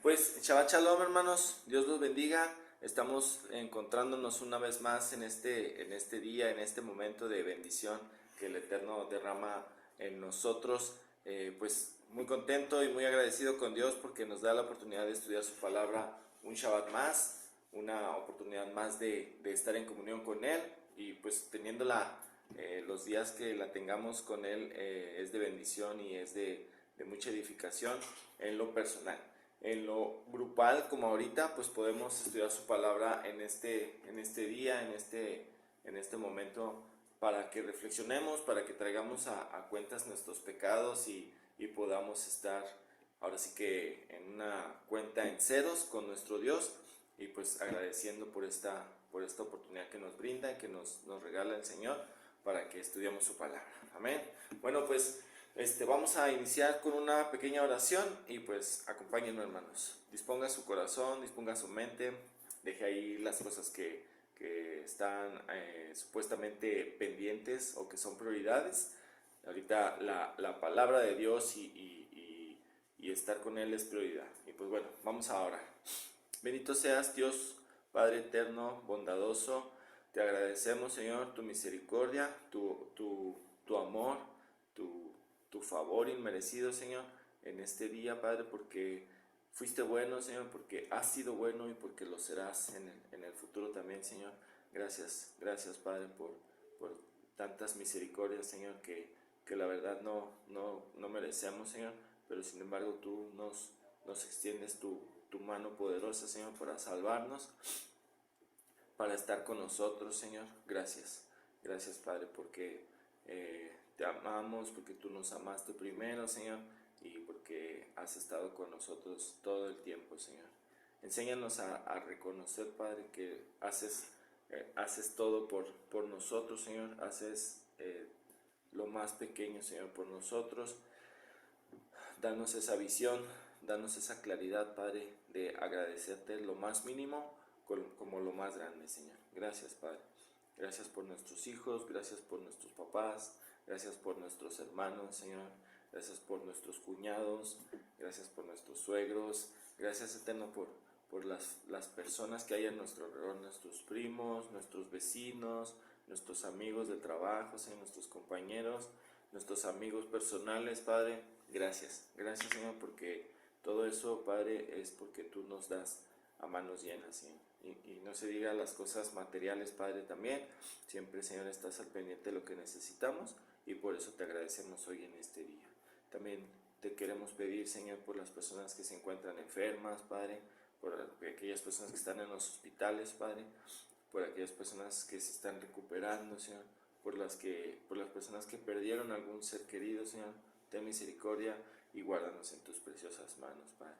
Pues Shabbat Shalom, hermanos, Dios los bendiga. Estamos encontrándonos una vez más en este día, en este momento de bendición que el Eterno derrama en nosotros. Pues muy contento y muy agradecido con Dios porque nos da la oportunidad de estudiar su palabra un Shabbat más, una oportunidad más de estar en comunión con Él y pues teniéndola los días que la tengamos con Él es de bendición y es de mucha edificación en lo personal. En lo grupal, como ahorita, pues podemos estudiar su palabra en este día, en este momento, para que reflexionemos, para que traigamos a cuentas nuestros pecados y podamos estar ahora sí que en una cuenta en ceros con nuestro Dios y pues agradeciendo por esta oportunidad que nos brinda, que nos regala el Señor para que estudiemos su palabra. Amén. Bueno, pues vamos a iniciar con una pequeña oración y pues acompáñenme, hermanos. Disponga su corazón, disponga su mente, deje ahí las cosas que están supuestamente pendientes o que son prioridades. Ahorita la palabra de Dios y estar con Él es prioridad. Y pues bueno, vamos a orar. Bendito seas Dios, Padre eterno, bondadoso. Te agradecemos, Señor, tu misericordia, tu amor, tu favor inmerecido, Señor, en este día, Padre, porque fuiste bueno, Señor, porque has sido bueno y porque lo serás en el futuro también, Señor. Gracias, Padre, por tantas misericordias, Señor, que la verdad no merecemos, Señor, pero sin embargo tú nos extiendes tu mano poderosa, Señor, para salvarnos, para estar con nosotros, Señor. Gracias, Padre, porque te amamos, porque tú nos amaste primero, Señor, y porque has estado con nosotros todo el tiempo, Señor. Enséñanos a reconocer, Padre, que haces todo por nosotros, Señor. Haces lo más pequeño, Señor, por nosotros. Danos esa visión, danos esa claridad, Padre, de agradecerte lo más mínimo como lo más grande, Señor. Gracias, Padre. Gracias por nuestros hijos, gracias por nuestros papás, gracias por nuestros hermanos, Señor. Gracias por nuestros cuñados, gracias por nuestros suegros. Gracias, Eterno, por las personas que hay a nuestro alrededor, nuestros primos, nuestros vecinos, nuestros amigos de trabajo, Señor, nuestros compañeros, nuestros amigos personales, Padre. Gracias, Señor, porque todo eso, Padre, es porque tú nos das a manos llenas, Señor. Y no se diga las cosas materiales, Padre, también. Siempre, Señor, estás al pendiente de lo que necesitamos y por eso te agradecemos hoy en este día. También te queremos pedir, Señor, por las personas que se encuentran enfermas, Padre, por aquellas personas que están en los hospitales, Padre, por aquellas personas que se están recuperando, Señor, por las personas que perdieron algún ser querido, Señor. Ten misericordia y guárdanos en tus preciosas manos, Padre.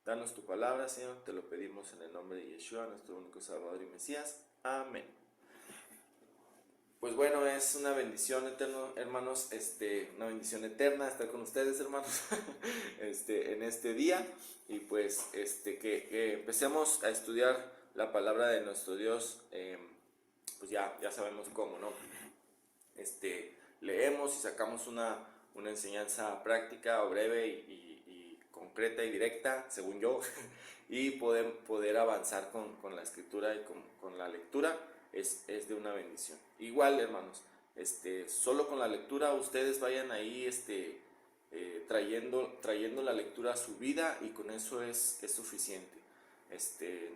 Danos tu palabra, Señor, te lo pedimos en el nombre de Yeshua, nuestro único Salvador y Mesías. Amén. Pues bueno, es una bendición eterna, hermanos, una bendición eterna estar con ustedes, hermanos, en este día. Y pues que empecemos a estudiar la palabra de nuestro Dios, pues ya sabemos cómo, ¿no? Leemos y sacamos una enseñanza práctica o breve y concreta y directa, según yo, y poder avanzar con la escritura y con la lectura es de una bendición. Igual, hermanos, solo con la lectura ustedes vayan ahí trayendo la lectura a su vida y con eso es suficiente.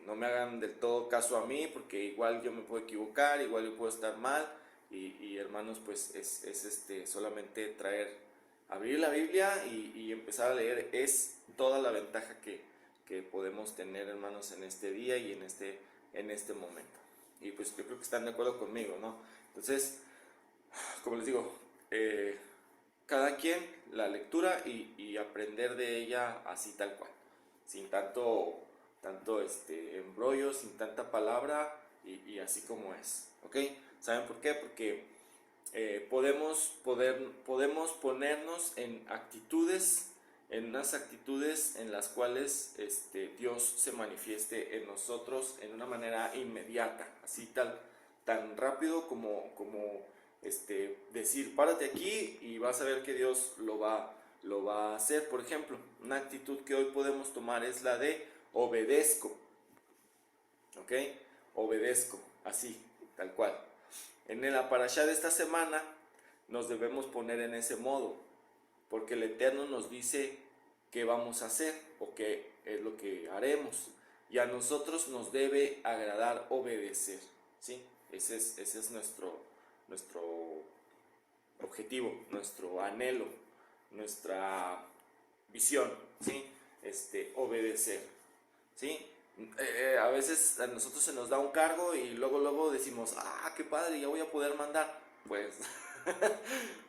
No me hagan del todo caso a mí porque igual yo me puedo equivocar, igual yo puedo estar mal y hermanos, pues es solamente abrir la Biblia y empezar a leer. Es toda la ventaja que podemos tener, hermanos, en este día y en este momento. Y pues yo creo que están de acuerdo conmigo, ¿no? Entonces, como les digo, cada quien la lectura y aprender de ella así tal cual, sin tanto embrollo, sin tanta palabra y así como es, ¿ok? ¿Saben por qué? Porque podemos ponernos en unas actitudes en las cuales Dios se manifieste en nosotros en una manera inmediata, así tan rápido como decir párate aquí y vas a ver que Dios lo va lo va a hacer. Por ejemplo, una actitud que hoy podemos tomar es la de obedezco. ¿Ok? Obedezco, así, tal cual. En la parashá de esta semana nos debemos poner en ese modo, porque el Eterno nos dice qué vamos a hacer o qué es lo que haremos, y a nosotros nos debe agradar obedecer, ¿sí? Ese es nuestro objetivo, nuestro anhelo, nuestra visión, ¿sí? Obedecer, ¿sí? A veces a nosotros se nos da un cargo y luego decimos, qué padre, ya voy a poder mandar. Pues,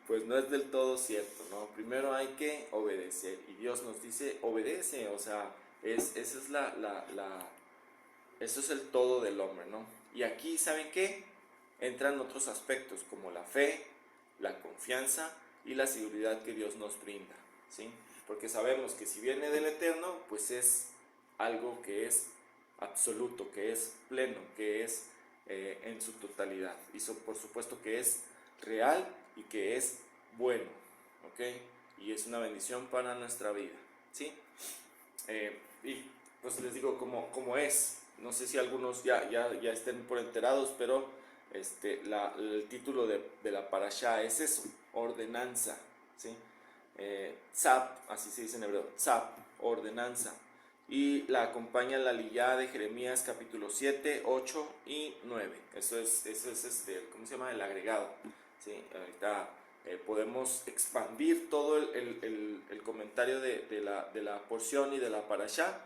pues no es del todo cierto, ¿no? Primero hay que obedecer, y Dios nos dice, obedece, o sea, esa es eso es el todo del hombre, ¿no? Y aquí, ¿saben qué? Entran otros aspectos como la fe, la confianza y la seguridad que Dios nos brinda, ¿sí? Porque sabemos que si viene del Eterno, pues es algo que es absoluto, que es pleno, que es en su totalidad. Y por supuesto que es real y que es bueno, ¿ok? Y es una bendición para nuestra vida, ¿sí? Y pues les digo cómo es. No sé si algunos ya estén por enterados, pero el título de la parashá es eso, ordenanza, ¿sí? Tzap, así se dice en hebreo, tzap, ordenanza. Y la acompaña la liyá de Jeremías capítulo 7, 8 y 9. Eso es ¿cómo se llama? El agregado, ¿sí? Ahorita podemos expandir todo el comentario de la porción y de la parashá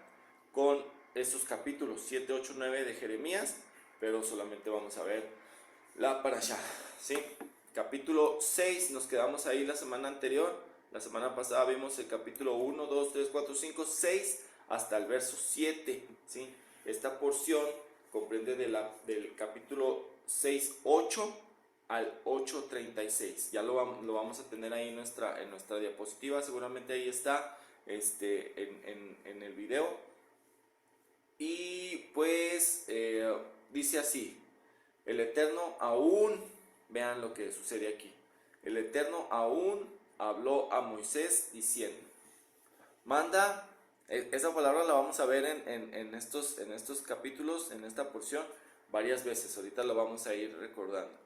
con esos capítulos 7, 8, 9 de Jeremías, pero solamente vamos a ver la parashá, ¿sí? Capítulo 6, nos quedamos ahí la semana anterior. La semana pasada vimos el capítulo 1, 2, 3, 4, 5, 6 hasta el verso 7, ¿sí? Esta porción comprende del capítulo 6, 8 al 8:36. Ya lo vamos a tener ahí en nuestra diapositiva, seguramente ahí está en el video. Y pues dice así, el Eterno aún, vean lo que sucede aquí, el Eterno aún habló a Moisés diciendo, manda, esa palabra la vamos a ver en estos capítulos, en esta porción, varias veces, ahorita lo vamos a ir recordando.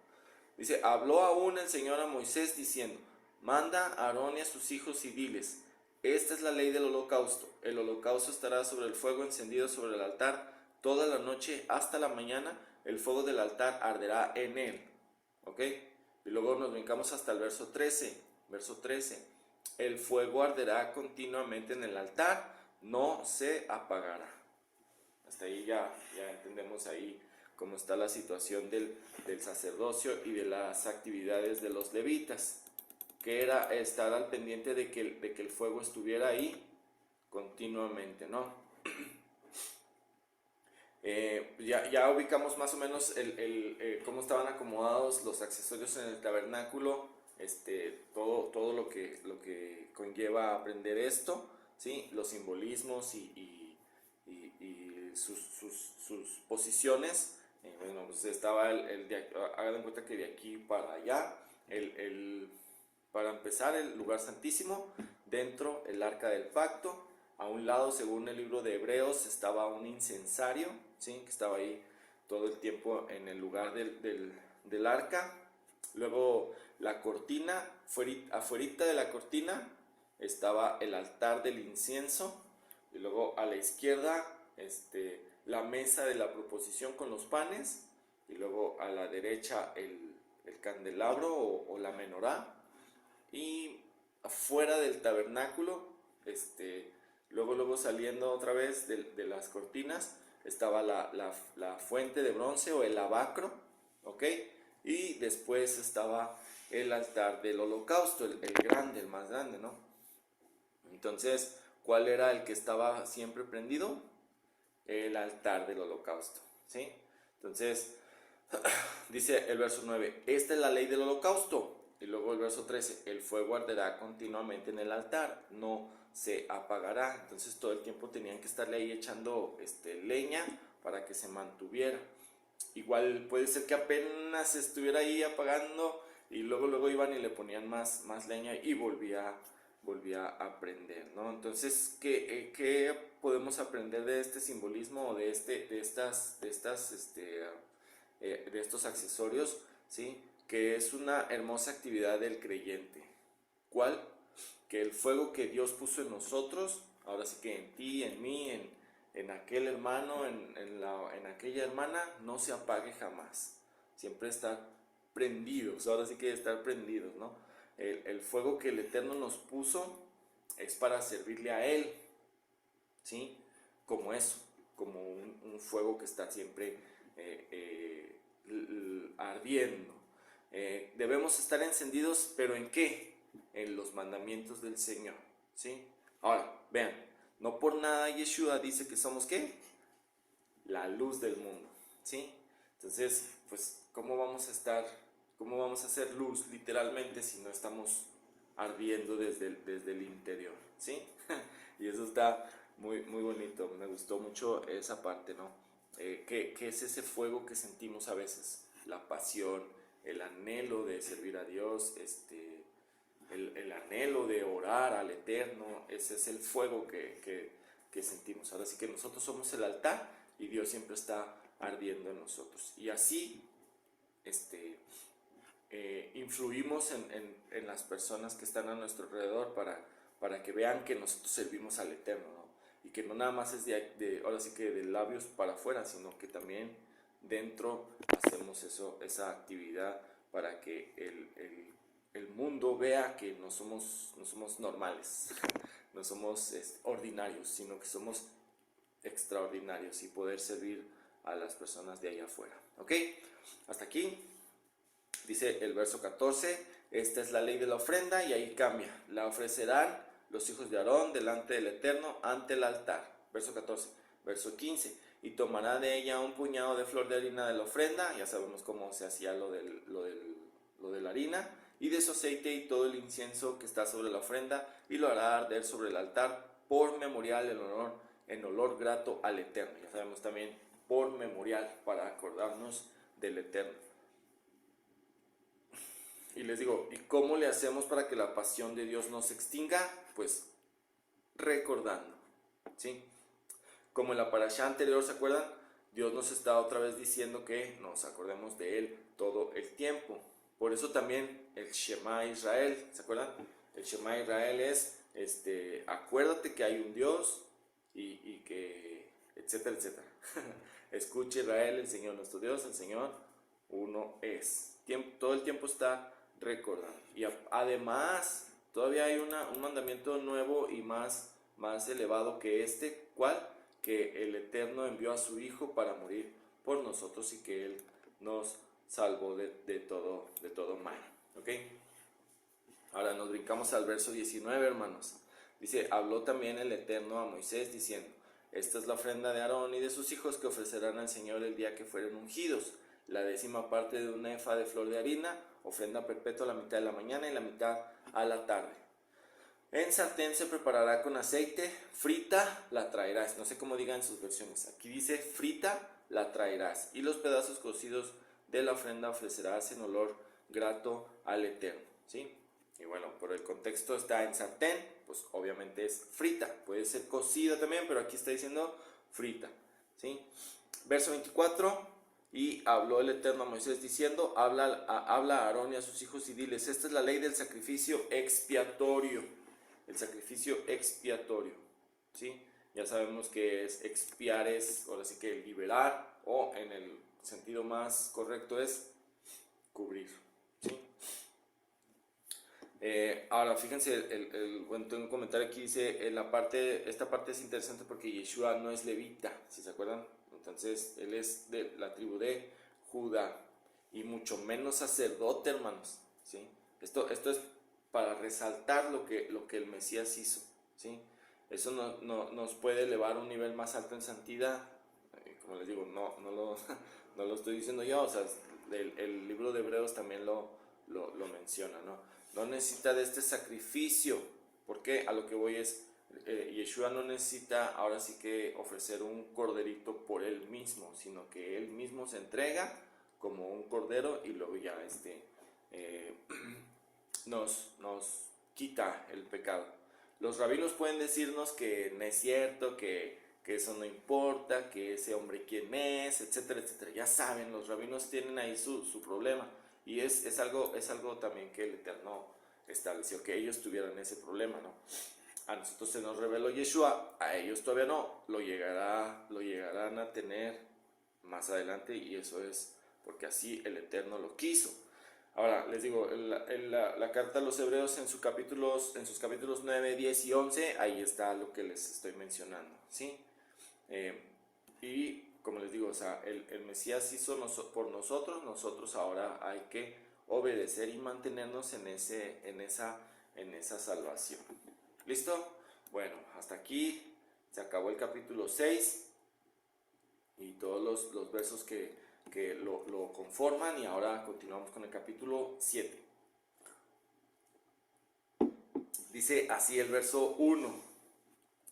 Dice, habló aún el Señor a Moisés diciendo, manda a Aarón y a sus hijos y diles, esta es la ley del holocausto, el holocausto estará sobre el fuego encendido sobre el altar toda la noche hasta la mañana, el fuego del altar arderá en él, ¿ok? Y luego nos brincamos hasta el verso 13, el fuego arderá continuamente en el altar, no se apagará. Hasta ahí ya entendemos ahí cómo está la situación del sacerdocio y de las actividades de los levitas, que era estar al pendiente de que el fuego estuviera ahí continuamente, ¿no? Ya ubicamos más o menos cómo estaban acomodados los accesorios en el tabernáculo, todo lo que conlleva aprender esto, ¿sí? Los simbolismos y sus posiciones. Bueno, pues estaba hagan en cuenta que de aquí para allá, para empezar, el lugar santísimo, dentro el arca del pacto, a un lado, según el libro de Hebreos, estaba un incensario, ¿sí? Que estaba ahí todo el tiempo en el lugar del arca. Luego la cortina, afuerita de la cortina estaba el altar del incienso, y luego a la izquierda la mesa de la proposición con los panes, y luego a la derecha el candelabro o la menorá, y afuera del tabernáculo, luego saliendo otra vez de las cortinas, estaba la fuente de bronce o el lavacro, ¿ok? Y después estaba el altar del holocausto, el grande, el más grande, ¿no? Entonces, ¿cuál era el que estaba siempre prendido? El altar del holocausto, ¿sí? Entonces, dice el verso 9, esta es la ley del holocausto. Y luego el verso 13, el fuego arderá continuamente en el altar, no se apagará. Entonces todo el tiempo tenían que estarle ahí echando leña para que se mantuviera. Igual puede ser que apenas estuviera ahí apagando y luego iban y le ponían más leña y volvía volví a aprender, ¿no? Entonces, ¿qué podemos aprender de este simbolismo o de estos accesorios? ¿Sí? Que es una hermosa actividad del creyente. ¿Cuál? Que el fuego que Dios puso en nosotros, ahora sí que en ti, en mí, en aquel hermano, en aquella hermana, no se apague jamás. Siempre estar prendidos, ahora sí que estar prendidos, ¿no? El fuego que el Eterno nos puso es para servirle a Él, ¿sí? Como eso, como un fuego que está siempre ardiendo. Debemos estar encendidos, pero ¿en qué? En los mandamientos del Señor, ¿sí? Ahora, vean, no por nada Yeshua dice que somos ¿qué? La luz del mundo, ¿sí? Entonces, pues, cómo vamos a hacer luz literalmente si no estamos ardiendo desde el interior, ¿sí? Y eso está muy, muy bonito, me gustó mucho esa parte, ¿no? ¿Qué es ese fuego que sentimos a veces? La pasión, el anhelo de servir a Dios, el anhelo de orar al Eterno, ese es el fuego que sentimos. Ahora sí que nosotros somos el altar y Dios siempre está ardiendo en nosotros. Y así influimos en las personas que están a nuestro alrededor para que vean que nosotros servimos al Eterno, ¿no? Y que no nada más es ahora sí que de labios para afuera, sino que también dentro hacemos esa actividad para que el mundo vea que no somos normales, no somos ordinarios, sino que somos extraordinarios y poder servir a las personas de allá afuera. ¿Ok? Hasta aquí. Dice el verso 14, esta es la ley de la ofrenda y ahí cambia. La ofrecerán los hijos de Aarón delante del Eterno ante el altar. Verso 14. Verso 15, y tomará de ella un puñado de flor de harina de la ofrenda, ya sabemos cómo se hacía lo de la harina, y de su aceite y todo el incienso que está sobre la ofrenda, y lo hará arder sobre el altar por memorial en olor grato al Eterno. Ya sabemos también por memorial, para acordarnos del Eterno. Y les digo, ¿y cómo le hacemos para que la pasión de Dios no se extinga? Pues recordando, ¿sí? Como en la parashá anterior, ¿se acuerdan? Dios nos está otra vez diciendo que nos acordemos de Él todo el tiempo. Por eso también el Shema Israel, ¿se acuerdan? El Shema Israel es, acuérdate que hay un Dios y que, etcétera, etcétera. Escuche Israel, el Señor nuestro Dios, el Señor uno es. Todo el tiempo está recordando. Y además, todavía hay un mandamiento nuevo y más elevado que ¿cuál? Que el Eterno envió a su Hijo para morir por nosotros y que Él nos salvó de todo mal. ¿Ok? Ahora nos brincamos al verso 19, hermanos. Dice, habló también el Eterno a Moisés diciendo, esta es la ofrenda de Aarón y de sus hijos que ofrecerán al Señor el día que fueren ungidos. La 10ª parte de un efa de flor de harina, ofrenda perpetua a la mitad de la mañana y la mitad a la tarde. En sartén se preparará con aceite, frita la traerás. No sé cómo digan sus versiones. Aquí dice frita la traerás. Y los pedazos cocidos de la ofrenda ofrecerás en olor grato al Eterno. ¿Sí? Y bueno, por el contexto está en sartén, pues obviamente es frita. Puede ser cocida también, pero aquí está diciendo frita. ¿Sí? Verso 24. Y habló el Eterno a Moisés diciendo, habla a Aarón y a sus hijos y diles, esta es la ley del sacrificio expiatorio. El sacrificio expiatorio, ¿sí? Ya sabemos que es expiar, ahora sí que liberar, o en el sentido más correcto es cubrir, ¿sí? Ahora fíjense, tengo un comentario aquí, dice, esta parte es interesante porque Yeshua no es levita, ¿sí se acuerdan? Entonces, él es de la tribu de Judá, y mucho menos sacerdote, hermanos, ¿sí? Esto es para resaltar lo que el Mesías hizo, ¿sí? Eso nos puede elevar a un nivel más alto en santidad. Como les digo, no lo estoy diciendo yo, o sea, el libro de Hebreos también lo menciona, ¿no? No necesita de este sacrificio, porque a lo que voy es, Yeshua no necesita ahora sí que ofrecer un corderito por él mismo, sino que él mismo se entrega como un cordero y luego ya nos quita el pecado. Los rabinos pueden decirnos que no es cierto, que eso no importa, que ese hombre quién es, etcétera, etcétera. Ya saben, los rabinos tienen ahí su problema. Y es algo también que el Eterno estableció, que ellos tuvieran ese problema, ¿no? A nosotros se nos reveló Yeshua, a ellos todavía no, lo llegarán a tener más adelante, y eso es porque así el Eterno lo quiso. Ahora, les digo, la carta a los hebreos en sus capítulos 9, 10 y 11, ahí está lo que les estoy mencionando, ¿sí? Y como les digo, o sea, el Mesías hizo por nosotros ahora hay que obedecer y mantenernos en esa salvación. ¿Listo? Bueno, hasta aquí se acabó el capítulo 6 y todos los versos que lo conforman, y ahora continuamos con el capítulo 7. Dice así el verso 1,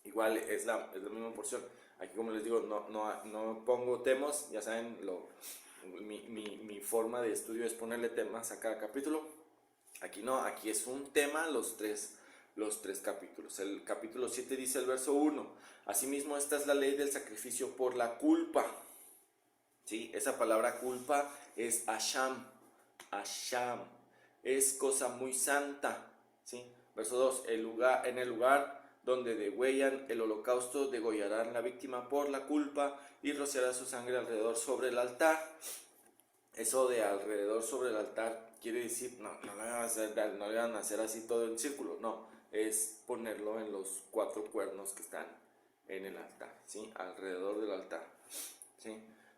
igual es la misma porción. Aquí, como les digo, no pongo temas, ya saben, mi forma de estudio es ponerle temas a cada capítulo. Aquí no, aquí es un tema los tres capítulos. El capítulo 7 dice el verso 1: asimismo, esta es la ley del sacrificio por la culpa. ¿Sí? Esa palabra culpa es asham, es cosa muy santa. ¿Sí? Verso 2: en el lugar donde degüellan el holocausto, degollarán la víctima por la culpa y rociará su sangre alrededor sobre el altar. Eso de alrededor sobre el altar quiere decir, no le van a hacer así todo en círculo, no, es ponerlo en los 4 cuernos que están en el altar, ¿sí? Alrededor del altar, ¿sí?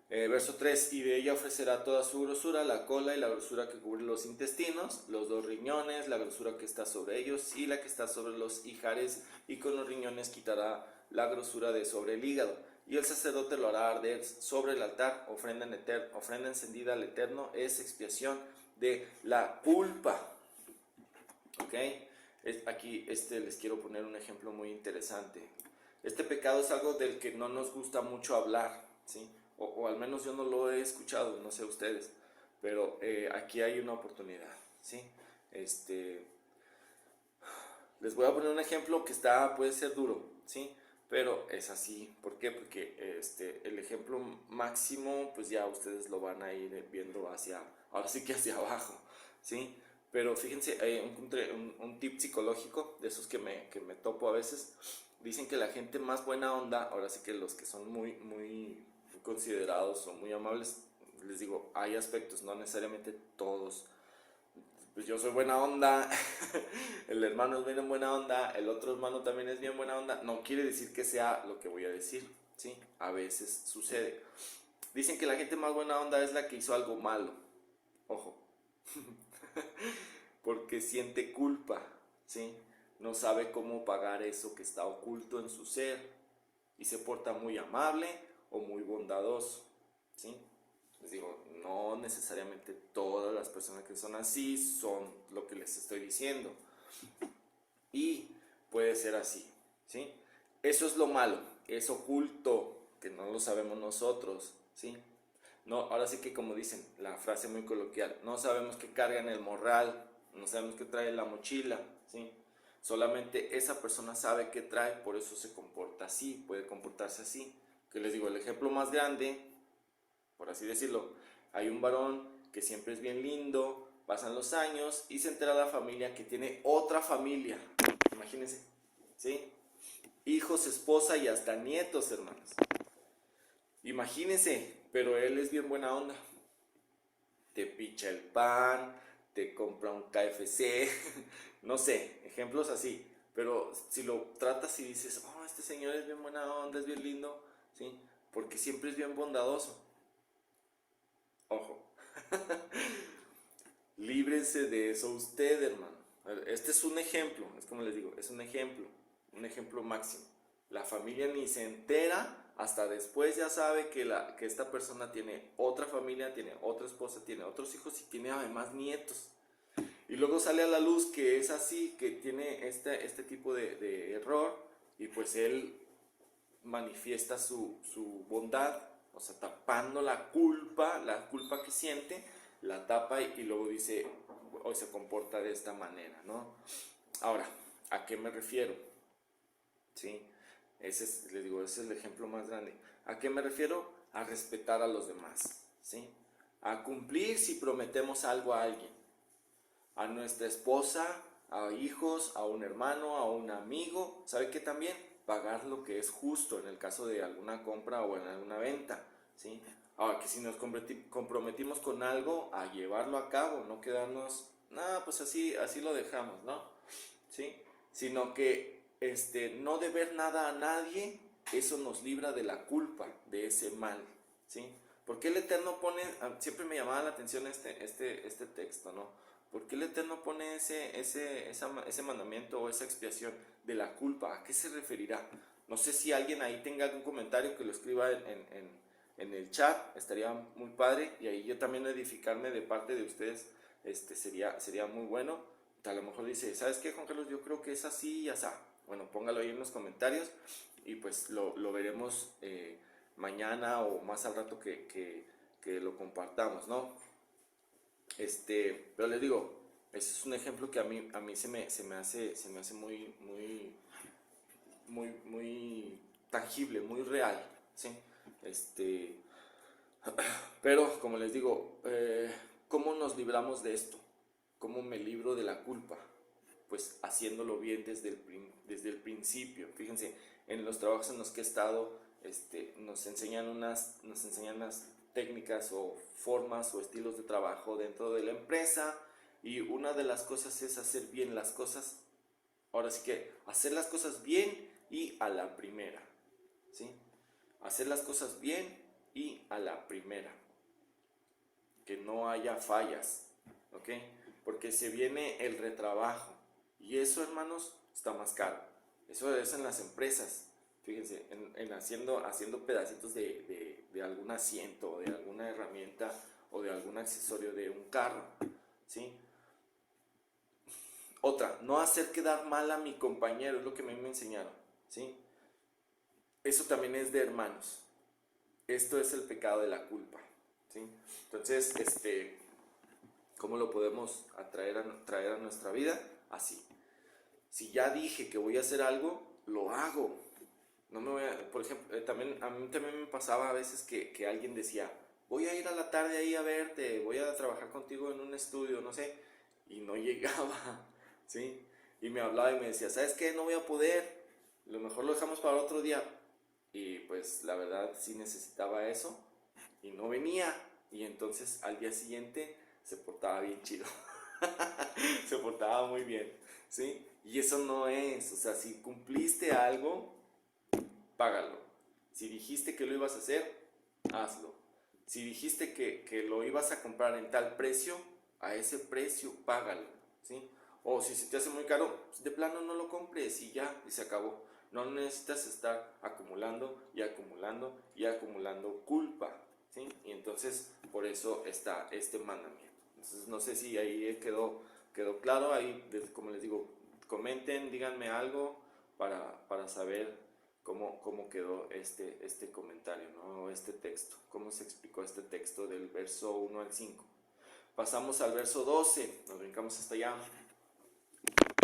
Verso 3: y de ella ofrecerá toda su grosura, la cola y la grosura que cubre los intestinos, los 2 riñones, la grosura que está sobre ellos y la que está sobre los ijares, y con los riñones quitará la grosura de sobre el hígado. Y el sacerdote lo hará arder sobre el altar, ofrenda encendida al Eterno, es expiación de la culpa. ¿Ok? Aquí les quiero poner un ejemplo muy interesante. Este pecado es algo del que no nos gusta mucho hablar, ¿sí? O al menos yo no lo he escuchado, no sé ustedes, pero aquí hay una oportunidad, ¿sí? Les voy a poner un ejemplo que puede ser duro, ¿sí? Pero es así. ¿Por qué? Porque el ejemplo máximo, pues ya ustedes lo van a ir viendo ahora sí que hacia abajo, ¿sí? Pero fíjense, un tip psicológico de esos que me topo a veces. Dicen que la gente más buena onda, ahora sí que los que son muy considerados o muy amables, les digo, hay aspectos, no necesariamente todos. Pues yo soy buena onda, el hermano es bien buena onda, el otro hermano también es bien buena onda. No quiere decir que sea lo que voy a decir, ¿sí? A veces sucede. Dicen que la gente más buena onda es la que hizo algo malo. Ojo. Porque siente culpa, ¿sí? No sabe cómo pagar eso que está oculto en su ser y se porta muy amable o muy bondadoso, ¿sí? Les digo, no necesariamente todas las personas que son así son lo que les estoy diciendo. Y puede ser así, ¿sí? Eso es lo malo, es oculto, que no lo sabemos nosotros, ¿sí? No, ahora sí que, como dicen, la frase muy coloquial, no sabemos qué carga en el morral, no sabemos qué trae en la mochila, ¿sí? Solamente esa persona sabe qué trae, por eso se comporta así, puede comportarse así. Que les digo, el ejemplo más grande, por así decirlo, hay un varón que siempre es bien lindo, pasan los años y se entera la familia que tiene otra familia. Imagínense, ¿sí? Hijos, esposa y hasta nietos, hermanos. Imagínense, pero él es bien buena onda. Te picha el pan, te compra un KFC, no sé, ejemplos así. Pero si lo tratas y dices, oh, este señor es bien buena onda, es bien lindo, ¿sí? Porque siempre es bien bondadoso. Ojo. Líbrense de eso usted, hermano. Este es un ejemplo, es como les digo, es un ejemplo máximo. La familia ni se entera, hasta después ya sabe que esta persona tiene otra familia, tiene otra esposa, tiene otros hijos y tiene además nietos. Y luego sale a la luz que es así, que tiene este tipo de error, y pues él manifiesta su bondad, o sea, tapando la culpa que siente, la tapa y luego dice, hoy se comporta de esta manera, ¿no? Ahora, ¿a qué me refiero? ¿Sí? Les digo, ese es el ejemplo más grande. ¿A qué me refiero? A respetar a los demás, ¿sí? A cumplir si prometemos algo a alguien, a nuestra esposa, a hijos, a un hermano, a un amigo. ¿Sabe qué también? Pagar lo que es justo en el caso de alguna compra o en alguna venta, ¿sí? Ahora, que si nos comprometimos con algo, a llevarlo a cabo, no quedarnos, nada, pues así lo dejamos, ¿no? ¿Sí? Sino que no deber nada a nadie, eso nos libra de la culpa, de ese mal, ¿sí? Porque el Eterno pone, siempre me llamaba la atención este texto, ¿no? ¿Por qué el Eterno pone ese mandamiento o esa expiación de la culpa? ¿A qué se referirá? No sé si alguien ahí tenga algún comentario que lo escriba en el chat, estaría muy padre, y ahí yo también edificarme de parte de ustedes, sería muy bueno. A lo mejor dice, ¿sabes qué, Juan Carlos? Yo creo que es así y así. Bueno, póngalo ahí en los comentarios y pues lo veremos mañana o más al rato que lo compartamos, ¿no? Pero les digo, ese es un ejemplo que a mí se me hace muy tangible, muy real, ¿sí? Este, pero como les digo, ¿cómo nos libramos de esto? ¿Cómo me libro de la culpa? Pues haciéndolo bien desde el principio. Fíjense, en los trabajos en los que he estado, nos enseñan unas técnicas o formas o estilos de trabajo dentro de la empresa, y una de las cosas es hacer bien las cosas. Ahora sí que hacer las cosas bien y a la primera, ¿sí? Hacer las cosas bien y a la primera, que no haya fallas, ¿ok? Porque se viene el retrabajo y eso, hermanos, está más caro. Eso es en las empresas. Fíjense, en haciendo pedacitos de algún asiento o de alguna herramienta o de algún accesorio de un carro, ¿sí? Otra, no hacer quedar mal a mi compañero, es lo que a mí me enseñaron, ¿sí? Eso también es de hermanos. Esto es el pecado de la culpa, ¿sí? Entonces, ¿cómo lo podemos traer a nuestra vida? Así. Si ya dije que voy a hacer algo, lo hago. No me voy por ejemplo, a mí también me pasaba a veces que alguien decía, voy a ir a la tarde ahí a verte, voy a trabajar contigo en un estudio, no sé, y no llegaba, ¿sí? Y me hablaba y me decía, ¿sabes qué? No voy a poder, lo mejor lo dejamos para otro día. Y pues la verdad sí necesitaba eso y no venía. Y entonces al día siguiente se portaba bien chido. Se portaba muy bien, ¿sí? Y eso no es, o sea, si cumpliste algo, págalo. Si dijiste que lo ibas a hacer, hazlo. Si dijiste que lo ibas a comprar en tal precio, a ese precio págalo, ¿sí? O si se te hace muy caro, pues de plano no lo compres y ya, y se acabó. No necesitas estar acumulando y acumulando y acumulando culpa, ¿sí? Y entonces por eso está este mandamiento. Entonces no sé si ahí quedó claro. Ahí, como les digo, comenten, díganme algo para saber cómo quedó este comentario, ¿no? Este texto, cómo se explicó este texto del verso 1 al 5. Pasamos al verso 12, nos brincamos hasta allá.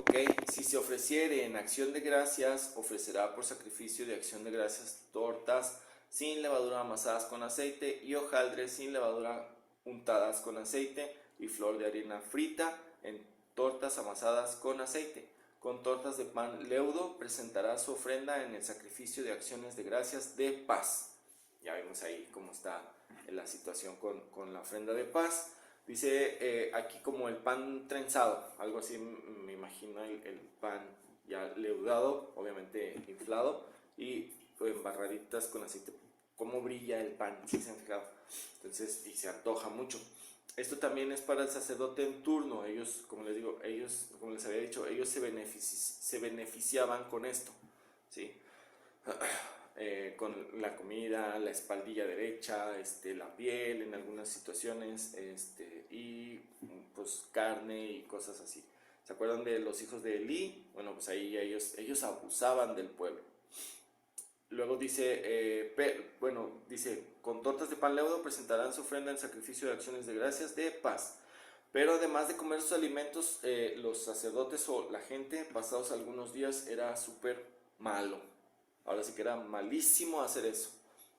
Ok, si se ofreciere en acción de gracias, ofrecerá por sacrificio de acción de gracias tortas sin levadura amasadas con aceite y hojaldres sin levadura untadas con aceite y flor de harina frita en tortas amasadas con aceite. Con tortas de pan leudo presentará su ofrenda en el sacrificio de acciones de gracias de paz. Ya vemos ahí cómo está la situación con la ofrenda de paz. Dice aquí como el pan trenzado, algo así me imagino el pan ya leudado, obviamente inflado, y en barraditas con aceite. Cómo brilla el pan, ¿sí se han fijado? Entonces, y se antoja mucho. Esto también es para el sacerdote en turno. Ellos, como les digo, como les había dicho, ellos se beneficiaban con esto, ¿sí? Con la comida, la espaldilla derecha, la piel en algunas situaciones, y pues carne y cosas así. ¿Se acuerdan de los hijos de Elí? Bueno, pues ahí ellos abusaban del pueblo. Luego dice, dice, con tortas de pan leudo presentarán su ofrenda en sacrificio de acciones de gracias de paz. Pero además de comer sus alimentos, los sacerdotes o la gente, pasados algunos días, era súper malo. Ahora sí que era malísimo hacer eso,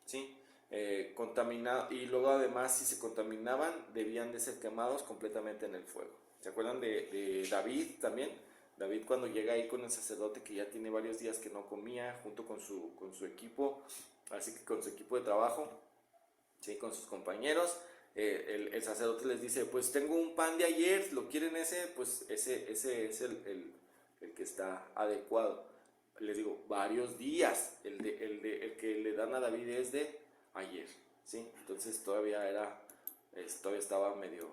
¿sí? Y luego además si se contaminaban, debían de ser quemados completamente en el fuego. ¿Se acuerdan de David también? David cuando llega ahí con el sacerdote que ya tiene varios días que no comía, junto con su equipo, así que con su equipo de trabajo, ¿sí? Con sus compañeros, el sacerdote les dice, pues tengo un pan de ayer, ¿lo quieren ese? Pues ese es el que está adecuado. Les digo, varios días, el que le dan a David es de ayer, ¿sí? Entonces todavía estaba medio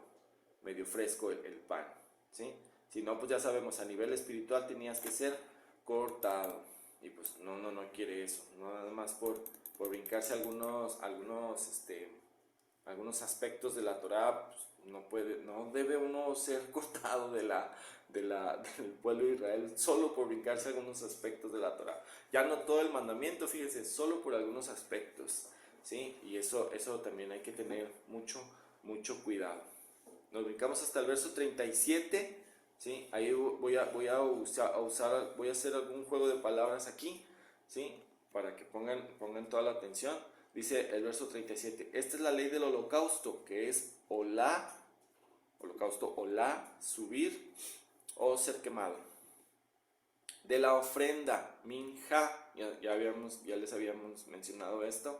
fresco el pan, ¿sí? Si no, pues ya sabemos, a nivel espiritual tenías que ser cortado, y pues no quiere eso, no nada más por brincarse algunos aspectos de la Torá, pues no debe uno ser cortado del pueblo de Israel solo por brincarse algunos aspectos de la Torá. Ya no todo el mandamiento, fíjense, solo por algunos aspectos, ¿sí? Y eso también hay que tener mucho cuidado. Nos brincamos hasta el verso 37, ¿sí? Ahí voy a hacer algún juego de palabras aquí, ¿sí? Para que pongan toda la atención. Dice el verso 37, esta es la ley del holocausto, que es holocausto, subir o ser quemado. De la ofrenda, minja, ya les habíamos mencionado esto,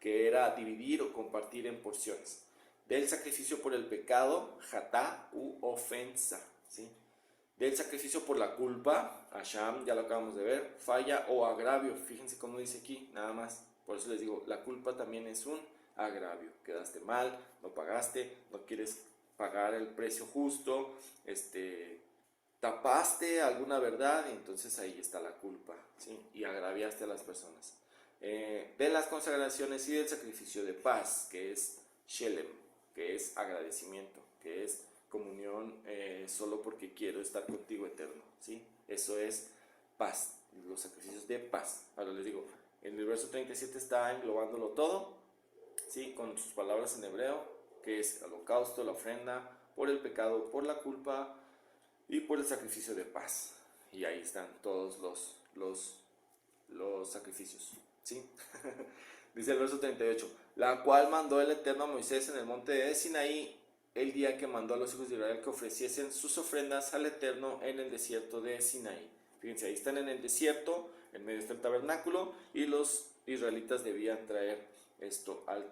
que era dividir o compartir en porciones. Del sacrificio por el pecado, jatá u ofensa, ¿sí? Del sacrificio por la culpa, asham, ya lo acabamos de ver, falla o agravio, fíjense cómo dice aquí, nada más. Por eso les digo, la culpa también es un agravio. Quedaste mal, no pagaste, no quieres pagar el precio justo, tapaste alguna verdad y entonces ahí está la culpa, ¿sí? Y agraviaste a las personas. De las consagraciones y del sacrificio de paz, que es shelem, que es agradecimiento, que es comunión solo porque quiero estar contigo eterno, ¿sí? Eso es paz, los sacrificios de paz. Ahora les digo, en el verso 37 está englobándolo todo, ¿sí? Con sus palabras en hebreo, que es el holocausto, la ofrenda, por el pecado, por la culpa y por el sacrificio de paz. Y ahí están todos los sacrificios, ¿sí? Dice el verso 38, la cual mandó el Eterno a Moisés en el monte de Sinaí el día que mandó a los hijos de Israel que ofreciesen sus ofrendas al Eterno en el desierto de Sinaí. Fíjense, ahí están en el desierto, en medio está el tabernáculo, y los israelitas debían traer esto al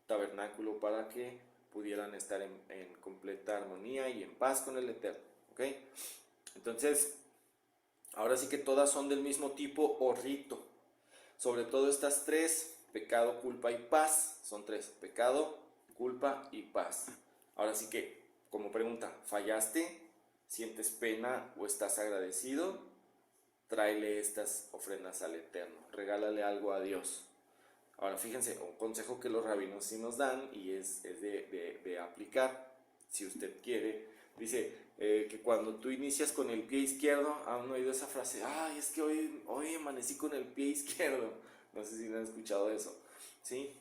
tabernáculo para que pudieran estar en completa armonía y en paz con el Eterno, ¿ok? Entonces, ahora sí que todas son del mismo tipo o rito. Sobre todo estas tres, pecado, culpa y paz, son tres, pecado, culpa y paz. Ahora sí que, como pregunta, ¿fallaste? ¿Sientes pena o estás agradecido? Tráele estas ofrendas al Eterno, regálale algo a Dios. Ahora fíjense, un consejo que los rabinos sí nos dan y es de aplicar, si usted quiere. Dice que cuando tú inicias con el pie izquierdo, ¿han oído esa frase? Ay, es que hoy amanecí con el pie izquierdo. No sé si han escuchado eso, ¿sí?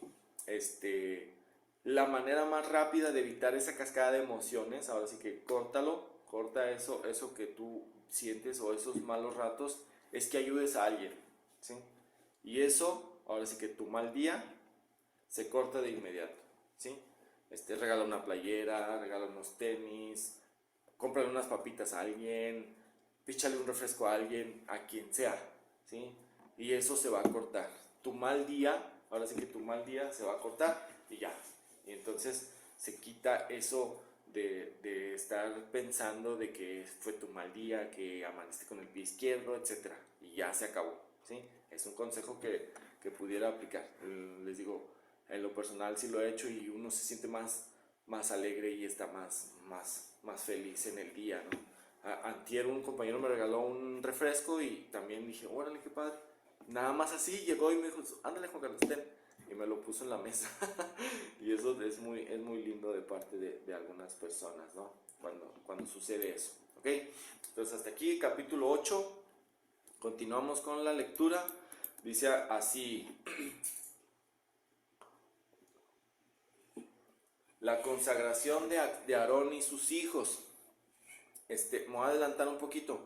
La manera más rápida de evitar esa cascada de emociones, ahora sí que corta eso que tú sientes o esos malos ratos, es que ayudes a alguien, ¿sí? Y eso, ahora sí que tu mal día se corta de inmediato, ¿sí? Regala una playera, regala unos tenis, cómprale unas papitas a alguien, píchale un refresco a alguien, a quien sea, ¿sí? Y eso se va a cortar. Tu mal día, ahora sí que tu mal día se va a cortar y ya. Y entonces se quita eso de estar pensando de que fue tu mal día, que amaneciste con el pie izquierdo, etc. Y ya se acabó, ¿sí? Es un consejo que pudiera aplicar. Les digo, en lo personal sí lo he hecho y uno se siente más alegre y está más feliz en el día, ¿no? Antier un compañero me regaló un refresco y también dije, órale, qué padre. Nada más así llegó y me dijo, ándale Juan Carlos, ten. Y me lo puso en la mesa. Y eso es muy lindo de parte de algunas personas, ¿no? Cuando sucede eso, ¿ok? Entonces hasta aquí capítulo 8. Continuamos con la lectura. Dice así. La consagración de Aarón y sus hijos. Me voy a adelantar un poquito.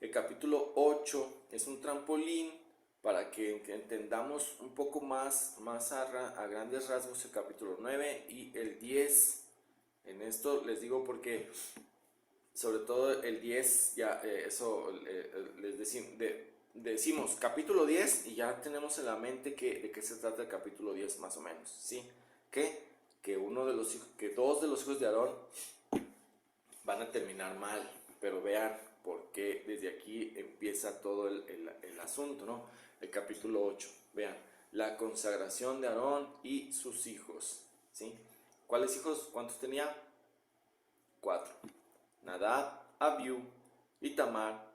El capítulo 8 es un trampolín para que entendamos un poco más a grandes rasgos el capítulo 9 y el 10. En esto les digo porque sobre todo el 10, ya les decimos capítulo 10 y ya tenemos en la mente de qué se trata el capítulo 10 más o menos, ¿sí? Que dos de los hijos de Aarón van a terminar mal, pero vean por qué desde aquí empieza todo el asunto, ¿no? El capítulo 8, vean, la consagración de Aarón y sus hijos, ¿sí? ¿Cuáles hijos? ¿Cuántos tenía? 4. Nadab, Abiú, Itamar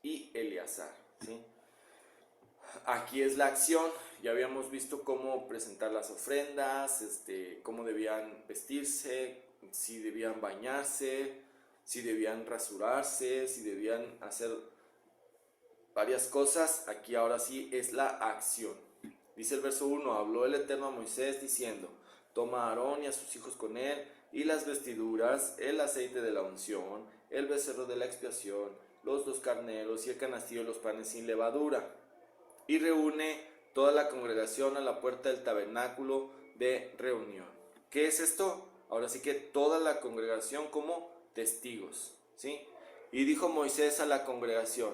y Eleazar, ¿sí? Aquí es la acción. Ya habíamos visto cómo presentar las ofrendas, cómo debían vestirse, si debían bañarse, si debían rasurarse, si debían hacer varias cosas. Aquí ahora sí es la acción. Dice el verso 1, habló el Eterno a Moisés diciendo, toma a Aarón y a sus hijos con él, y las vestiduras, el aceite de la unción, el becerro de la expiación, los 2 carneros y el canastillo de los panes sin levadura. Y reúne toda la congregación a la puerta del tabernáculo de reunión. ¿Qué es esto? Ahora sí que toda la congregación como testigos, ¿sí? Y dijo Moisés a la congregación,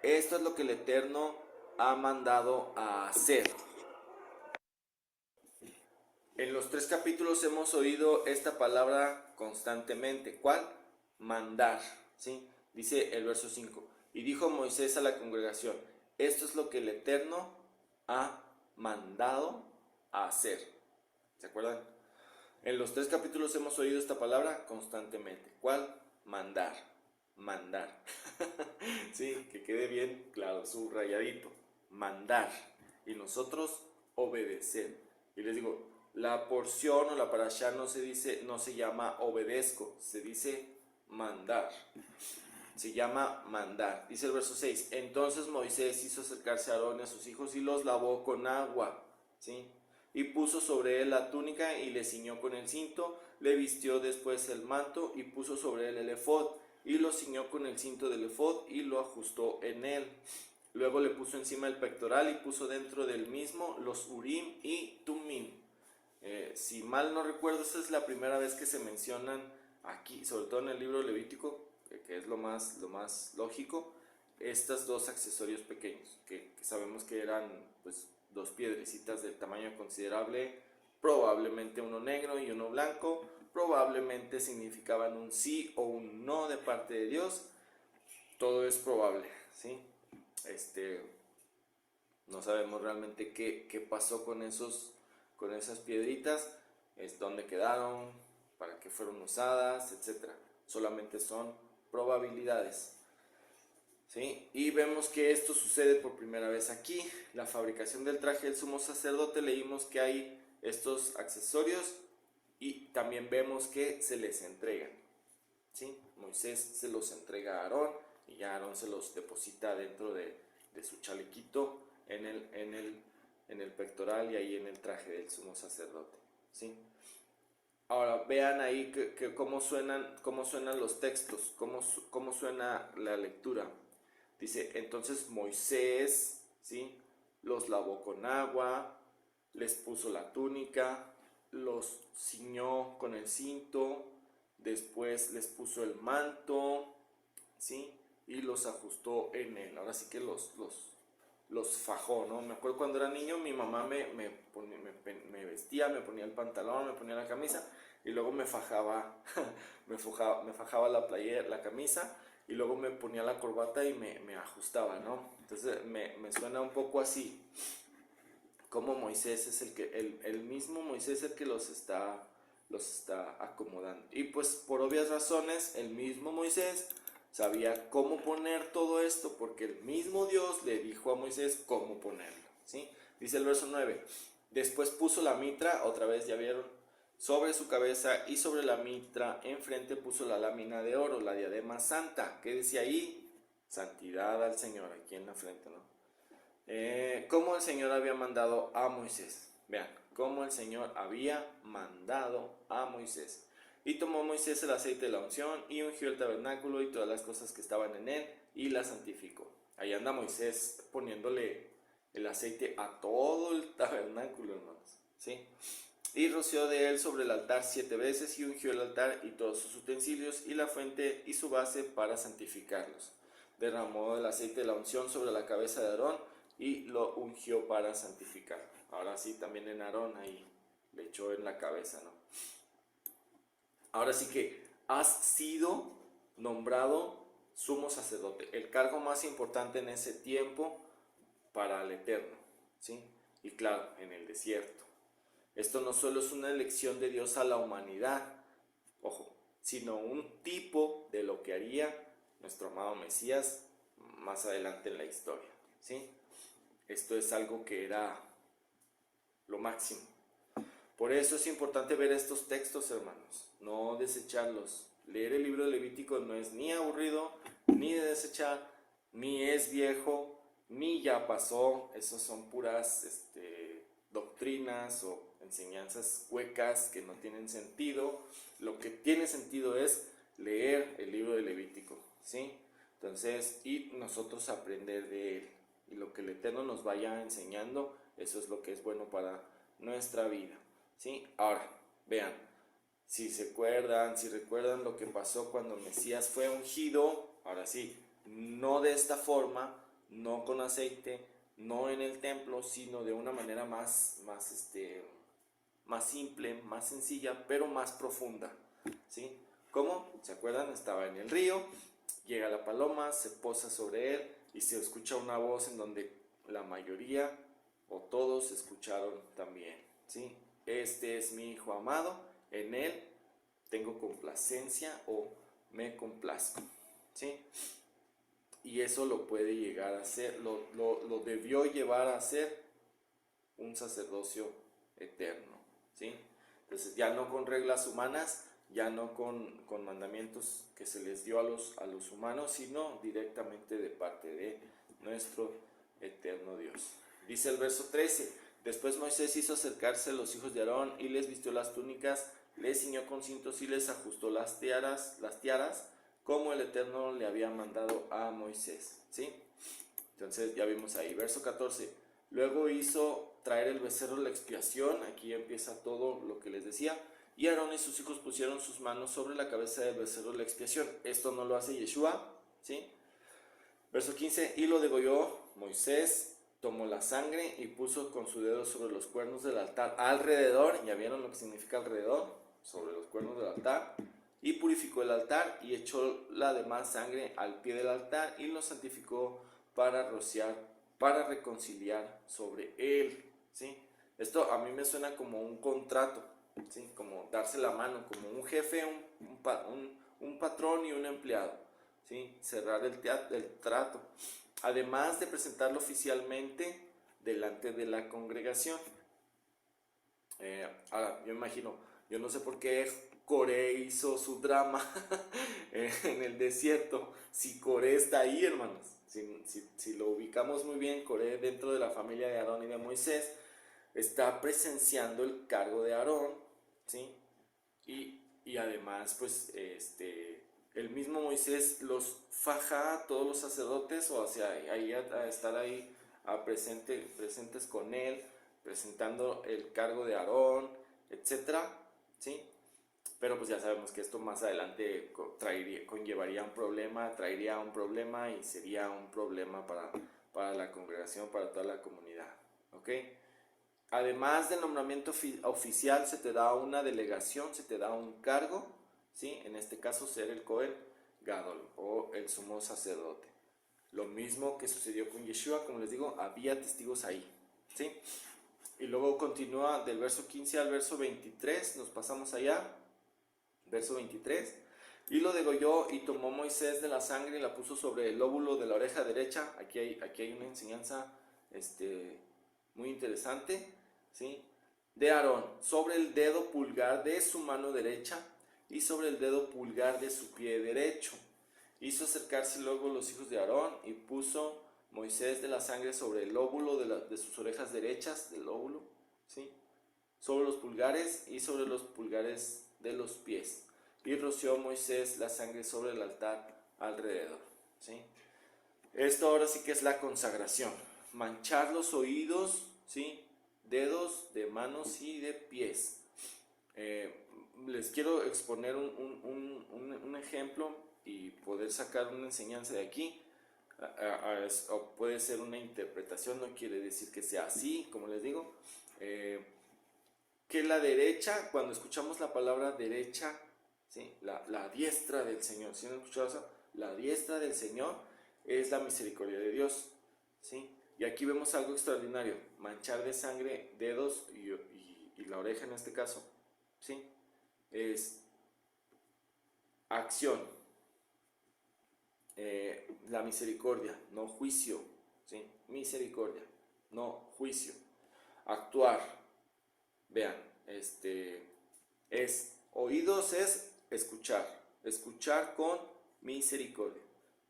esto es lo que el Eterno ha mandado a hacer. En los 3 capítulos hemos oído esta palabra constantemente. ¿Cuál? Mandar, ¿sí? Dice el verso 5. Y dijo Moisés a la congregación, esto es lo que el Eterno ha mandado a hacer. ¿Se acuerdan? En los 3 capítulos hemos oído esta palabra constantemente. ¿Cuál? Mandar. Mandar. Sí, que quede bien claro, subrayadito. Mandar. Y nosotros obedecer. Y les digo, la porción o la parashá no se llama obedezco, se dice mandar. Se llama mandar. Dice el verso 6, entonces Moisés hizo acercarse a Aarón y a sus hijos y los lavó con agua, ¿sí? Y puso sobre él la túnica y le ciñó con el cinto, le vistió después el manto y puso sobre él el efod y lo ciñó con el cinto del efod y lo ajustó en él. Luego le puso encima el pectoral y puso dentro del mismo los urim y tumim. Si mal no recuerdo, esta es la primera vez que se mencionan aquí, sobre todo en el libro Levítico, que es lo más lógico, estos 2 accesorios pequeños, que sabemos que eran pues 2 piedrecitas de tamaño considerable, probablemente uno negro y uno blanco, probablemente significaban un sí o un no de parte de Dios, todo es probable, ¿sí? No sabemos realmente qué pasó con esas piedritas, dónde quedaron, para qué fueron usadas, etc. Solamente son probabilidades, ¿sí? Y vemos que esto sucede por primera vez aquí. La fabricación del traje del sumo sacerdote, leímos que hay estos accesorios y también vemos que se les entregan, ¿sí? Moisés se los entrega a Aarón y ya Aarón se los deposita dentro de su chalequito en el pectoral y ahí en el traje del sumo sacerdote, ¿sí? Ahora vean ahí cómo suenan los textos, cómo suena la lectura. Dice, entonces Moisés, ¿sí?, los lavó con agua, les puso la túnica, los ciñó con el cinto, después les puso el manto, ¿sí?, y los ajustó en él. Ahora sí que los fajó, ¿no? Me acuerdo cuando era niño, mi mamá me vestía, me ponía el pantalón, me ponía la camisa y luego me fajaba, me fajaba la playera, la camisa y luego me ponía la corbata y me ajustaba, ¿no? Entonces me suena un poco así, como Moisés es el mismo Moisés el que los está acomodando. Y pues por obvias razones, el mismo Moisés sabía cómo poner todo esto, porque el mismo Dios le dijo a Moisés cómo ponerlo, ¿sí? Dice el verso 9, después puso la mitra, otra vez ya vieron, sobre su cabeza y sobre la mitra enfrente puso la lámina de oro, la diadema santa. ¿Qué decía ahí? Santidad al Señor, aquí en la frente, ¿no? Como el Señor había mandado a Moisés. Vean, como el Señor había mandado a Moisés. Y tomó Moisés el aceite de la unción y ungió el tabernáculo y todas las cosas que estaban en él y la santificó. Ahí anda Moisés poniéndole el aceite a todo el tabernáculo, hermanos, ¿sí? Y roció de él sobre el altar 7 veces y ungió el altar y todos sus utensilios y la fuente y su base para santificarlos. Derramó el aceite de la unción sobre la cabeza de Aarón y lo ungió para santificar. Ahora sí, también en Aarón ahí le echó en la cabeza, ¿no? Ahora sí que has sido nombrado sumo sacerdote, el cargo más importante en ese tiempo para el Eterno, ¿sí? Y claro, en el desierto. Esto no solo es una elección de Dios a la humanidad, ojo, sino un tipo de lo que haría nuestro amado Mesías más adelante en la historia, ¿sí? Esto es algo que era lo máximo. Por eso es importante ver estos textos, hermanos, no desecharlos. Leer el libro de Levítico no es ni aburrido, ni de desechar, ni es viejo, ni ya pasó. Esos son puras doctrinas o enseñanzas huecas que no tienen sentido. Lo que tiene sentido es leer el libro de Levítico, ¿sí? Entonces, y nosotros aprender de él. Y lo que el Eterno nos vaya enseñando, eso es lo que es bueno para nuestra vida, ¿sí? Ahora, vean, si recuerdan lo que pasó cuando Mesías fue ungido, ahora sí, no de esta forma, no con aceite, no en el templo, sino de una manera más simple, más sencilla, pero más profunda, ¿sí? ¿Cómo? ¿Se acuerdan? Estaba en el río, llega la paloma, se posa sobre él y se escucha una voz en donde la mayoría o todos escucharon también, ¿sí? Este es mi hijo amado, en él tengo complacencia o me complazco, ¿sí? Y eso lo puede llegar a ser, lo debió llevar a ser un sacerdocio eterno, ¿sí? Entonces ya no con reglas humanas, ya no con mandamientos que se les dio a los humanos, sino directamente de parte de nuestro eterno Dios. Dice el verso 13, después Moisés hizo acercarse a los hijos de Aarón y les vistió las túnicas, les ciñó con cintos y les ajustó las tiaras, como el Eterno le había mandado a Moisés, ¿sí? Entonces ya vimos ahí, verso 14, luego hizo traer el becerro de la expiación, aquí empieza todo lo que les decía, y Aarón y sus hijos pusieron sus manos sobre la cabeza del becerro de la expiación. Esto no lo hace Yeshua, ¿sí? Verso 15, y lo degolló Moisés, tomó la sangre y puso con su dedo sobre los cuernos del altar alrededor, ya vieron lo que significa alrededor, sobre los cuernos del altar, y purificó el altar y echó la demás sangre al pie del altar y lo santificó para rociar, para reconciliar sobre él, ¿sí? Esto a mí me suena como un contrato, ¿sí? Como darse la mano, como un jefe, un patrón y un empleado, ¿sí? Cerrar el trato, además de presentarlo oficialmente delante de la congregación. Ahora, yo imagino, yo no sé por qué Coré hizo su drama en el desierto, si Coré está ahí, hermanos, si lo ubicamos muy bien, Coré dentro de la familia de Aarón y de Moisés, está presenciando el cargo de Aarón, ¿sí? Y además, pues, el mismo Moisés los faja a todos los sacerdotes, o sea, ahí a estar ahí presentes con él, presentando el cargo de Aarón, etcétera, ¿sí? Pero pues ya sabemos que esto más adelante traería un problema y sería un problema para la congregación, para toda la comunidad, ¿ok? Además del nombramiento oficial se te da una delegación, se te da un cargo, ¿sí? En este caso ser el Cohen Gadol o el sumo sacerdote. Lo mismo que sucedió con Yeshua, como les digo, había testigos ahí, ¿sí? Y luego continúa del verso 15 al verso 23, nos pasamos allá, verso 23. Y lo degolló y tomó Moisés de la sangre y la puso sobre el lóbulo de la oreja derecha. Aquí hay una enseñanza muy interesante, ¿sí? De Aarón, sobre el dedo pulgar de su mano derecha y sobre el dedo pulgar de su pie derecho. Hizo acercarse luego los hijos de Aarón y puso Moisés de la sangre sobre el lóbulo de sus orejas derechas, del lóbulo, ¿sí? sobre los pulgares y sobre los pulgares de los pies. Y roció Moisés la sangre sobre el altar alrededor. ¿Sí? Esto ahora sí que es la consagración. Manchar los oídos, ¿sí? Dedos de manos y de pies. Les quiero exponer un ejemplo y poder sacar una enseñanza de aquí. O puede ser una interpretación, no quiere decir que sea así, como les digo. Que la derecha, cuando escuchamos la palabra derecha, ¿sí? La diestra del Señor, ¿sí han escuchado eso? La diestra del Señor es la misericordia de Dios, ¿sí? Y aquí vemos algo extraordinario, manchar de sangre dedos y la oreja en este caso, ¿sí? Es acción, la misericordia, no juicio, ¿sí? Misericordia, no juicio. Actuar, vean, oídos es escuchar con misericordia.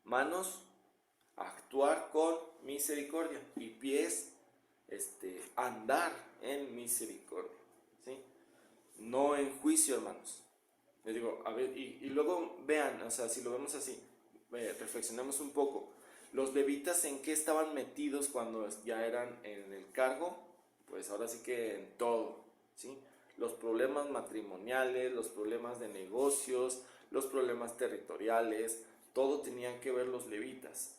Manos, actuar con misericordia. Y pies, andar en misericordia, ¿sí? No en juicio, hermanos. Les digo, a ver, y luego vean, o sea, si lo vemos así, reflexionemos un poco. Los levitas, ¿en qué estaban metidos cuando ya eran en el cargo? Pues ahora sí que en todo, ¿sí? Los problemas matrimoniales, los problemas de negocios, los problemas territoriales, todo tenían que ver los levitas.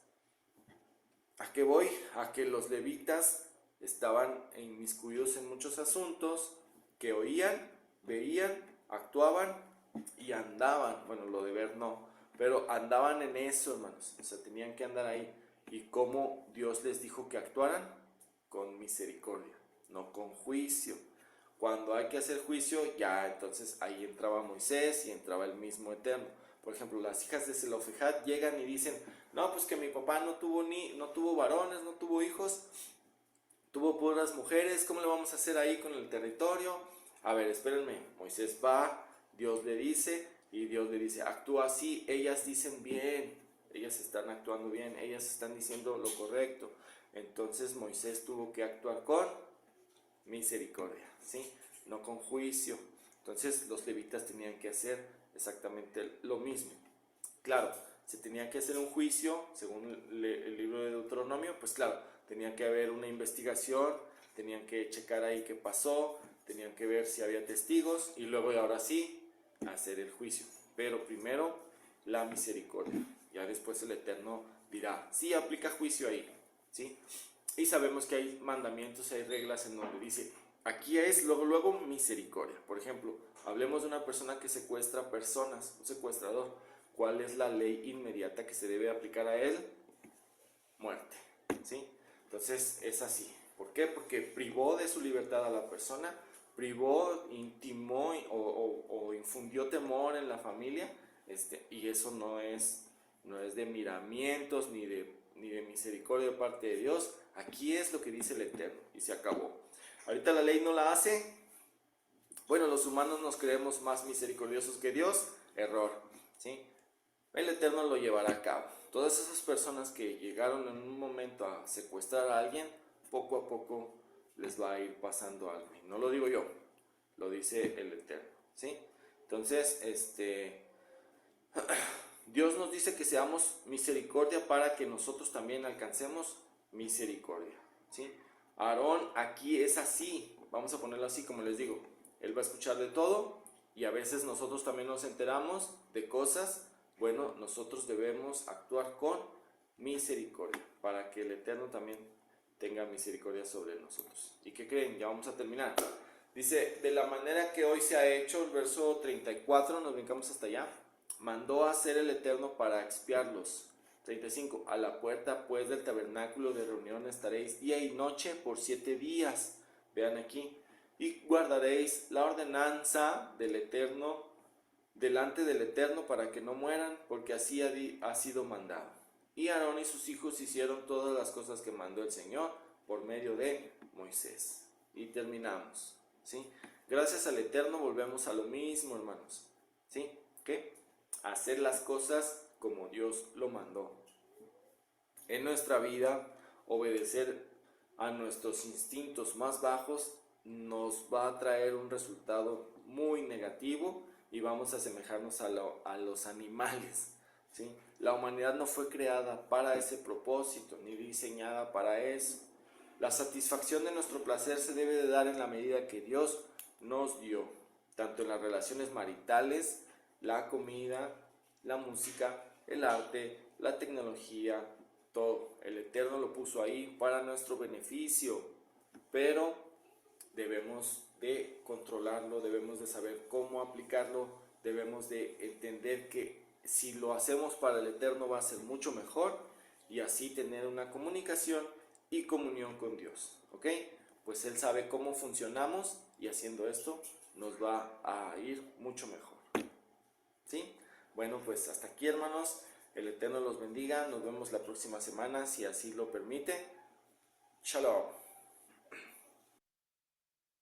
¿A qué voy? A que los levitas estaban inmiscuidos en muchos asuntos que oían, veían, actuaban y andaban. Bueno, lo de ver no, pero andaban en eso, hermanos. O sea, tenían que andar ahí. ¿Y cómo Dios les dijo que actuaran? Con misericordia, no con juicio. Cuando hay que hacer juicio, ya entonces ahí entraba Moisés y entraba el mismo Eterno. Por ejemplo, las hijas de Zelofejad llegan y dicen, no, pues que mi papá no tuvo varones, no tuvo hijos, tuvo puras mujeres, ¿cómo le vamos a hacer ahí con el territorio? A ver, espérenme, Moisés va, Dios le dice, y Dios le dice, actúa así, ellas dicen bien, ellas están actuando bien, ellas están diciendo lo correcto. Entonces Moisés tuvo que actuar con misericordia, ¿sí? No con juicio. Entonces los levitas tenían que hacer exactamente lo mismo. Claro, se tenía que hacer un juicio, según el libro de Deuteronomio, pues claro, tenía que haber una investigación, tenían que checar ahí qué pasó, tenían que ver si había testigos y luego y ahora sí, hacer el juicio. Pero primero la misericordia, ya después el Eterno dirá, sí, aplica juicio ahí, ¿sí? Y sabemos que hay mandamientos, hay reglas en donde dice, aquí es luego misericordia. Por ejemplo, hablemos de una persona que secuestra personas, un secuestrador. ¿Cuál es la ley inmediata que se debe aplicar a él? Muerte, ¿sí? Entonces es así. ¿Por qué? Porque privó de su libertad a la persona, privó, intimó o infundió temor en la familia, y eso no es de miramientos ni de misericordia de parte de Dios. Aquí es lo que dice el Eterno y se acabó. Ahorita la ley no la hace. Bueno, los humanos nos creemos más misericordiosos que Dios. Error, ¿sí? El Eterno lo llevará a cabo. Todas esas personas que llegaron en un momento a secuestrar a alguien, poco a poco les va a ir pasando algo. Y no lo digo yo, lo dice el Eterno, ¿sí? Entonces, Dios nos dice que seamos misericordia para que nosotros también alcancemos misericordia, ¿sí? Aarón aquí es así, vamos a ponerlo así como les digo. Él va a escuchar de todo y a veces nosotros también nos enteramos de cosas. Bueno, nosotros debemos actuar con misericordia para que el Eterno también tenga misericordia sobre nosotros. ¿Y qué creen? Ya vamos a terminar. Dice, de la manera que hoy se ha hecho, el verso 34, nos brincamos hasta allá, mandó a hacer el Eterno para expiarlos. 35, a la puerta pues del tabernáculo de reunión estaréis día y noche por 7 días. Vean aquí. Y guardaréis la ordenanza del Eterno delante del Eterno para que no mueran, porque así ha sido mandado. Y Aarón y sus hijos hicieron todas las cosas que mandó el Señor por medio de Moisés. Y terminamos, ¿sí? Gracias al Eterno volvemos a lo mismo, hermanos, ¿sí? ¿Qué? Hacer las cosas como Dios lo mandó. En nuestra vida, obedecer a nuestros instintos más bajos nos va a traer un resultado muy negativo y vamos a asemejarnos a los animales, ¿sí? La humanidad no fue creada para ese propósito, ni diseñada para eso. La satisfacción de nuestro placer se debe de dar en la medida que Dios nos dio, tanto en las relaciones maritales, la comida, la música, el arte, la tecnología, todo. El Eterno lo puso ahí para nuestro beneficio, pero debemos de controlarlo, debemos de saber cómo aplicarlo, debemos de entender que si lo hacemos para el Eterno va a ser mucho mejor y así tener una comunicación y comunión con Dios, ¿ok? Pues Él sabe cómo funcionamos y haciendo esto nos va a ir mucho mejor, ¿sí? Bueno, pues hasta aquí, hermanos, el Eterno los bendiga, nos vemos la próxima semana si así lo permite. Shalom.